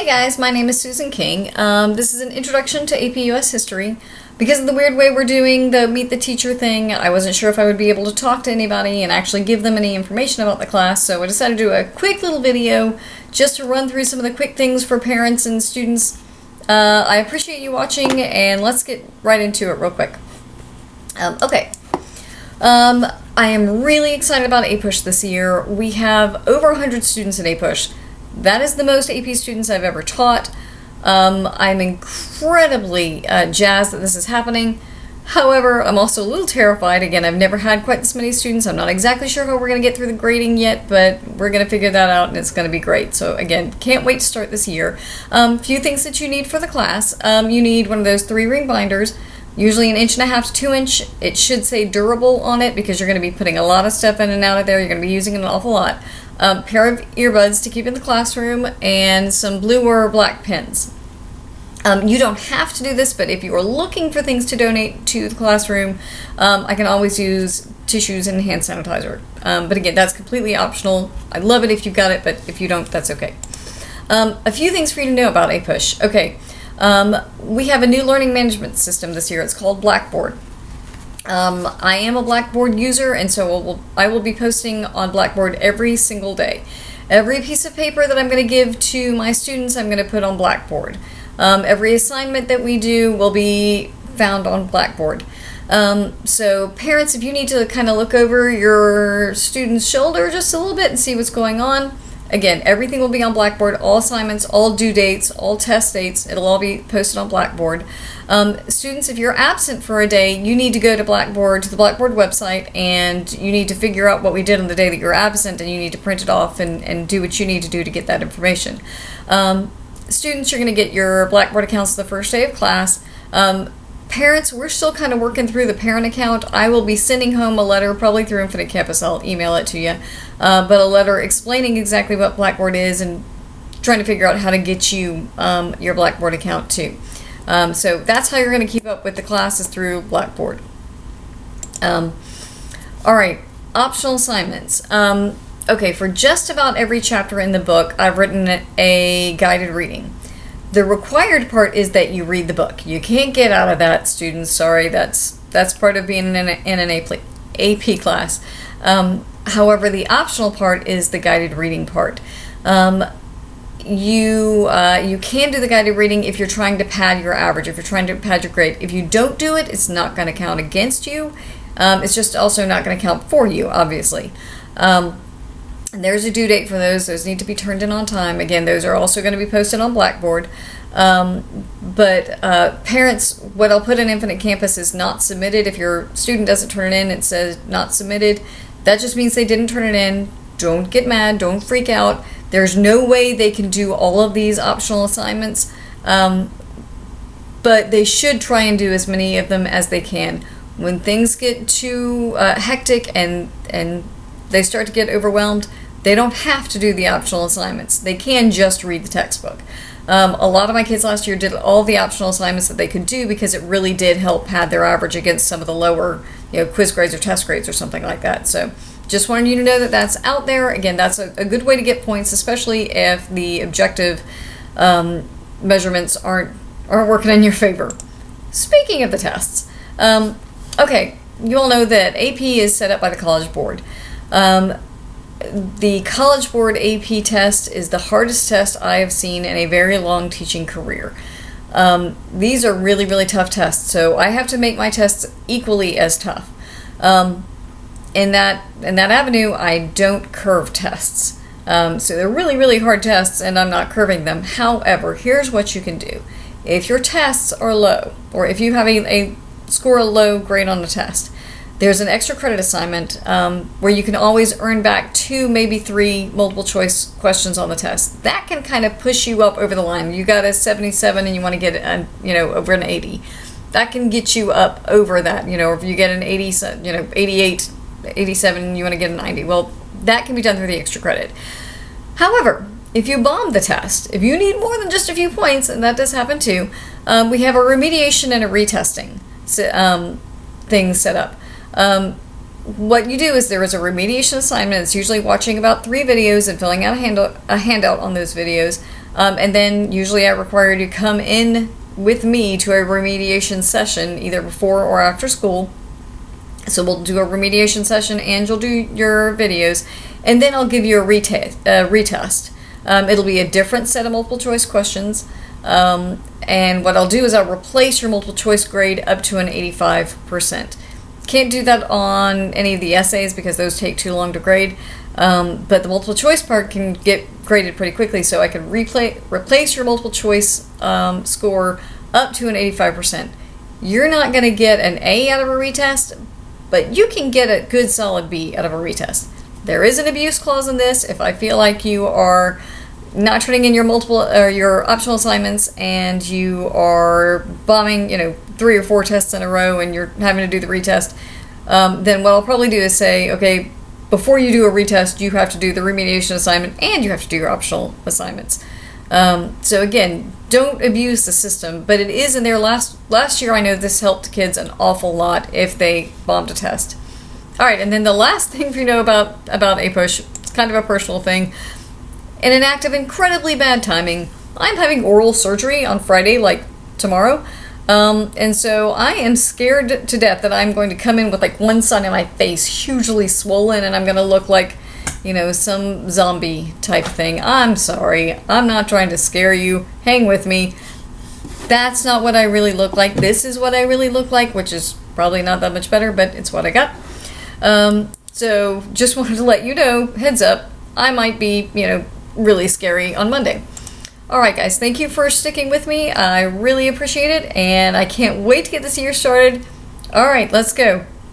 guys, my name is Susan King. This is an introduction to AP US History. Because of the weird way we're doing the Meet the Teacher thing, I wasn't sure if I would be able to talk to anybody and actually give them any information about the class, so I decided to do a quick little video just to run through some of the quick things for parents and students. I appreciate you watching, and let's get right into it real quick. I am really excited about APUSH this year. We have over 100 students in APUSH. That is the most AP students I've ever taught. I'm incredibly jazzed that this is happening. However, I'm also a little terrified. Again, I've never had quite this many students. I'm not exactly sure how we're going to get through the grading yet, but we're going to figure that out and it's going to be great. So again, can't wait to start this year. Few things that you need for the class. You need one of those 3-ring binders, usually 1.5 inches to 2 inch. It should say durable on it because you're going to be putting a lot of stuff in and out of there. You're going to be using it an awful lot. A pair of earbuds to keep in the classroom, and some blue or black pens. You don't have to do this, but if you are looking for things to donate to the classroom, I can always use tissues and hand sanitizer. But again, that's completely optional. I'd love it if you've got it, but if you don't, that's okay. A few things for you to know about APUSH. Okay, we have a new learning management system this year. It's called Blackboard. I am a Blackboard user, and so I will be posting on Blackboard every single day. Every piece of paper that I'm going to give to my students, I'm going to put on Blackboard. Every assignment that we do will be found on Blackboard. So parents, if you need to kind of look over your student's shoulder just a little bit and see what's going on, again, everything will be on Blackboard. All assignments, all due dates, all test dates, it'll all be posted on Blackboard. Students, if you're absent for a day, you need to go to Blackboard, to the Blackboard website, and you need to figure out what we did on the day that you're absent, and you need to print it off and do what you need to do to get that information. Students, you're going to get your Blackboard accounts the first day of class. Parents, we're still kind of working through the parent account. I will be sending home a letter, probably through Infinite Campus. I'll email it to you, but a letter explaining exactly what Blackboard is and trying to figure out how to get you your Blackboard account too. So that's how you're going to keep up with the classes through Blackboard. All right, optional assignments. Okay, for just about every chapter in the book, I've written a guided reading. The required part is that you read the book. You can't get out of that, students. Sorry, that's part of being in an AP class. However, the optional part is the guided reading part. You can do the guided reading if you're trying to pad your average, if you're trying to pad your grade. If you don't do it, it's not going to count against you. It's just also not going to count for you, obviously. And there's a due date for those. Those need to be turned in on time. Again, those are also going to be posted on Blackboard. Parents, what I'll put in Infinite Campus is not submitted. If your student doesn't turn it in, it says not submitted. That just means they didn't turn it in. Don't get mad. Don't freak out. There's no way they can do all of these optional assignments, but they should try and do as many of them as they can. When things get too hectic and they start to get overwhelmed, they don't have to do the optional assignments. They can just read the textbook. A lot of my kids last year did all the optional assignments that they could do because it really did help pad their average against some of the lower, quiz grades or test grades or something like that. So just wanted you to know that that's out there. Again, that's a good way to get points, especially if the objective measurements aren't working in your favor. Speaking of the tests, okay, you all know that AP is set up by the College Board. The College Board AP test is the hardest test I have seen in a very long teaching career. These are really, really tough tests, so I have to make my tests equally as tough. In that avenue, I don't curve tests. So they're really, really hard tests, and I'm not curving them. However, here's what you can do. If your tests are low, or if you have score a low grade on a test, there's an extra credit assignment where you can always earn back 2, maybe 3 multiple choice questions on the test. That can kind of push you up over the line. You got a 77 and you want to get over an 80. That can get you up over that. If you get an 80, 88, 87, and you want to get a 90. Well, that can be done through the extra credit. However, if you bomb the test, if you need more than just a few points, and that does happen too, we have a remediation and a retesting thing set up. what you do is there is a remediation assignment. It's usually watching about 3 videos and filling out a handout on those videos. And then usually I require you to come in with me to a remediation session either before or after school. So we'll do a remediation session and you'll do your videos. And then I'll give you a retest. It'll be a different set of multiple choice questions. And what I'll do is I'll replace your multiple choice grade up to an 85%. Can't do that on any of the essays because those take too long to grade. But the multiple choice part can get graded pretty quickly, so I can replace your multiple choice score up to an 85%. You're not going to get an A out of a retest, but you can get a good solid B out of a retest. There is an abuse clause in this. If I feel like you are not turning in your multiple or your optional assignments and you are bombing, 3 or 4 tests in a row and you're having to do the retest, then what I'll probably do is say, okay, before you do a retest, you have to do the remediation assignment and you have to do your optional assignments. So again, don't abuse the system, but it is in there. Last year, I know this helped kids an awful lot if they bombed a test. All right, and then the last thing for you to know about APUSH, it's kind of a personal thing. In an act of incredibly bad timing, I'm having oral surgery on Friday, like tomorrow. And so I am scared to death that I'm going to come in with like one side of my face hugely swollen and I'm going to look like, some zombie type thing. I'm sorry. I'm not trying to scare you. Hang with me. That's not what I really look like. This is what I really look like, which is probably not that much better, but it's what I got. So just wanted to let you know, heads up, I might be, really scary on Monday. All right, guys, thank you for sticking with me. I really appreciate it, and I can't wait to get this year started. All right, let's go.